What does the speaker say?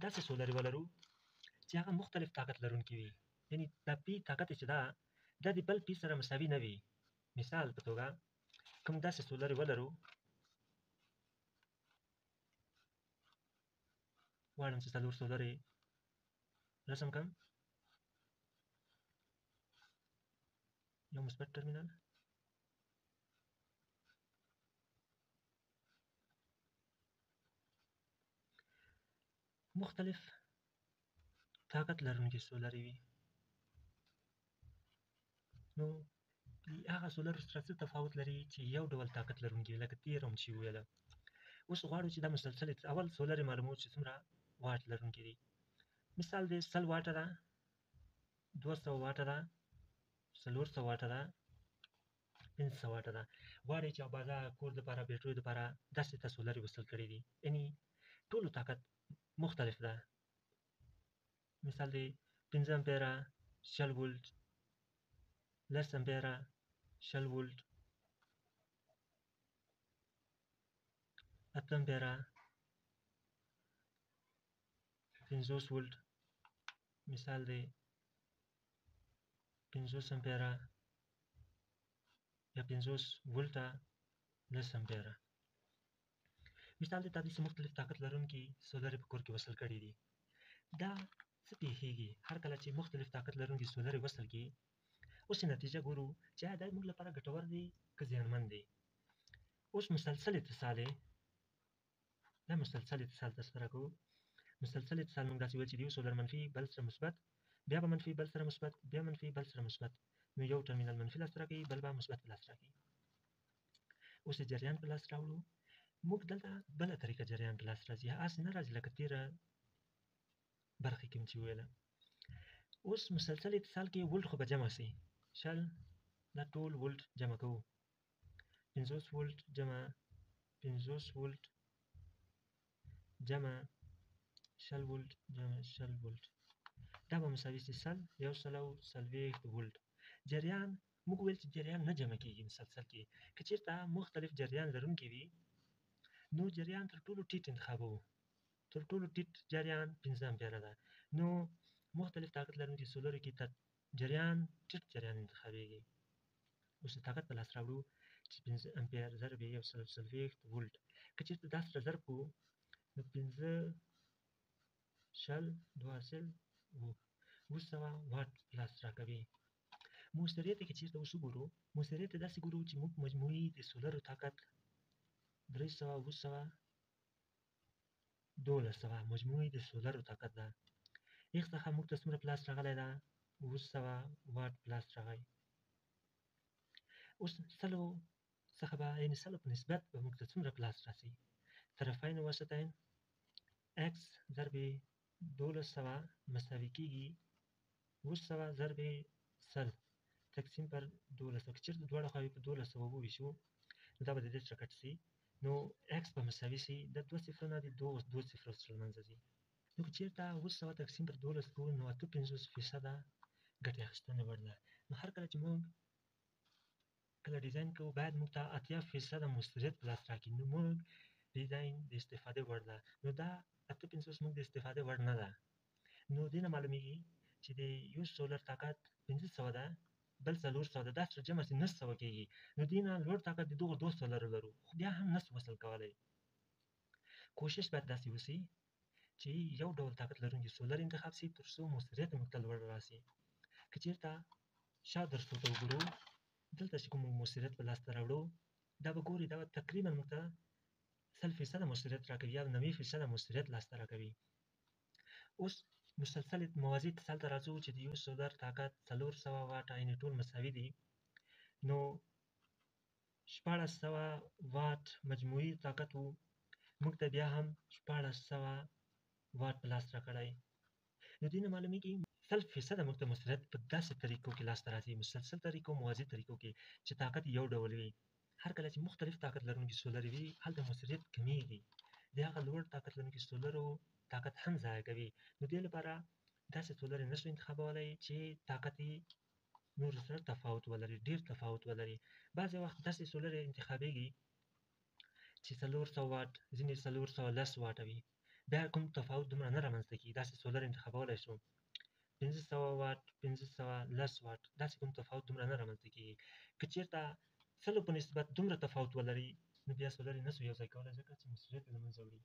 داسې سولري ولرو چې هغه مختلف طاقت لرونکي وي، یعنی دا پی طاقت چې دا د بل پی سره مساوي نه وي. مثال په توګه کوم داسې سولري ولرو غواړم چې څلور سولري رسم کړم. یو مثبت ټرمینل، مختلف طاقت لرونکي سولري وي. نو هغه سولر سره څه تفاوت لري چې یو ډول طاقت لرونکي لکه تیر هم چې ویله. اوس غواړو چې دا مسلسل اول سولر معلومو چې څومره واټ لرونکي دي. مثال دی 100 واټه ده، 200 واټه ده، 400 واټه ده، 500 واټه ده. غواړي چې بازار کور دپاره بیټرۍ دپاره داسې ته سولر وصل کړي دي، یعنی ټولو طاقت مختلف ده. مثال دی 5 امپیره، 60 ولټ، 10 امپیره، 60 ولټ، 8 امپیره، 50 ولټ. مثال دی 50 امپیره یا 50 ولټه 10 امپیره. مثال دی تاسو مختلف طاقت لرونکي سولر په کور کې وصل کړي دي. دا څه پیښیږي هر کله چې مختلف طاقت لرونکي سولر وصل کړي، اوس نتیجه ګورو چې دا موږ لپاره ګټور دی که زیانمن دی. اوس مسلسل اتصال دی، دا مسلسل اتصال تذکره کوو. مسلسل اتصال موږ داسې ویل چې یو سولر منفي بل سره مثبت، بیا به منفي بل سره مثبت، بیا منفي بل سره مثبت. نو یو ټرمینل منفي لاس راکوي، بل به مثبت لاس راکوي. اوس جریان په لاس راوړو، موږ دلته بله طریقه جریان په لاس راځي، هسې نه راځي لکه تېره برخې کې مې چې وویله. اوس مسلسل اتصال کې ولټ خو به جمع سي، 60 دا ټول ولټ جمع کوو، 50 ولټ جمع 50 ولټ جمع 60 ولټ جمع 60 ولټ، دا به مساوي سي 100 140 ولټ. جریان موږ ویل چې جریان نه جمع کېږي مسلسل کې. که چېرته مختلف جریان لرونکي وي نو جریان تر ټولو ټیټ انتخابوو. تر ټولو ټیټ جریان 15 امپیره ده. نو مختلف طاقت لرونکي سولرو کې جریان ټیټ جریان انتخابېږي. اوس طاقت په لاس راوړو چې 15 امپیر ضرب 140 ولټ. که چېرته دا سره ضرب کړو نو 15 شل 2 حاصل 200 واټ په لاس راکوي. موثریت کې چېرته اوس وګورو، موثریت ته داسې ګورو چې موږ مجموعي د سولرو طاقت 300 200 1200 مجموعي د سولرو طاقت ده. یخ څخه موږ ته څومره پلاس راغلی ده 200 واټ پلاس راغی. اوس سلو څخه به یعنې سلو په نسبت به موږ ته څومره پلاس راسي. طرفین وسطین x ضرب 1200 مساوي کېږي 200 ضرب 100 تقسیم پر 1200. که چېرته دواړه خواوې په 1200 وویشو نو دا به د دې سره کټ سي، نو x به مساوي سي د 2 صفرونه د 2 صفرو سره له منځه ځي. نو که چېرته 200 تقسیم پر 1200 کوو نو 58% ګټې اخیستنې وړ ده. نو هر کله چې موږ کله ډیزاین کوو باید موږ ته 80% موثریت په لاس راکړي، نو موږ ډیزاین د استفادې وړ ده. نو دا 58 موږ د استفادې وړ نه ده. نو دې نه معلومیږي چې د یو سولر طاقت 500 ده، بل 400 ده، دا سره جمع سي 900 کېږي. نو دې نه لوړ طاقت د دغو دوه سولرو لرو، خو بیا هم نسو وصل کولی. کوشش باید داسې وسي چې یو ډول طاقت لرونکي سولر انتخاب سي تر څو موثریت موږ ته لوړ راسي. که چېرته شا درسو ته وګورو، دلته چې کوم موثریت په لاس ته راوړو دا به ګوري دا به تقریبا موږ ته 100% موثریت راکوي یا 90% موثریت لاسته راکوي. اوس مسلسل موازي اتصال ته راځو چې د یو سولر طاقت 400 واټه یعنې ټول مساوي دي، نو 1400 واټ مجموعي طاقت وو، موږ ته بیا هم 1400 واټ په لاس راکړی. نو دې نه معلومیږي 100% موږ ته موثریت په داسې طریقو کې لاسته راځي، مسلسل طریقو موازي طریقو کې چې طاقت یو ډول وي. هر کله چې مختلف طاقت لرونکي سولر وي هلته موثریت کمیږي، د هغه لوړ طاقت لرونکي سولرو طاقت هم ضایع کوي. نو دې لپاره داسې سولر نشو انتخابولی چې طاقت یې نورو سره تفاوت ولري، ډېر تفاوت ولري. بعضې وخت داسې سولر انتخابېږي چې 400 واټ، ځینې 410 واټه وي، بیا کوم تفاوت دومره نه رامنځته کېږي. داسې سولر انتخابولی شو 500 واټ 510 واټ، داسې کوم تفاوت دومره نه رامنځته کېږي. که چېرته سلو په نسبت دومره تفاوت ولري نو بیا سولر یې نه شو یو ځای کولی، ځکه چې موثریت یې له منځه وړي.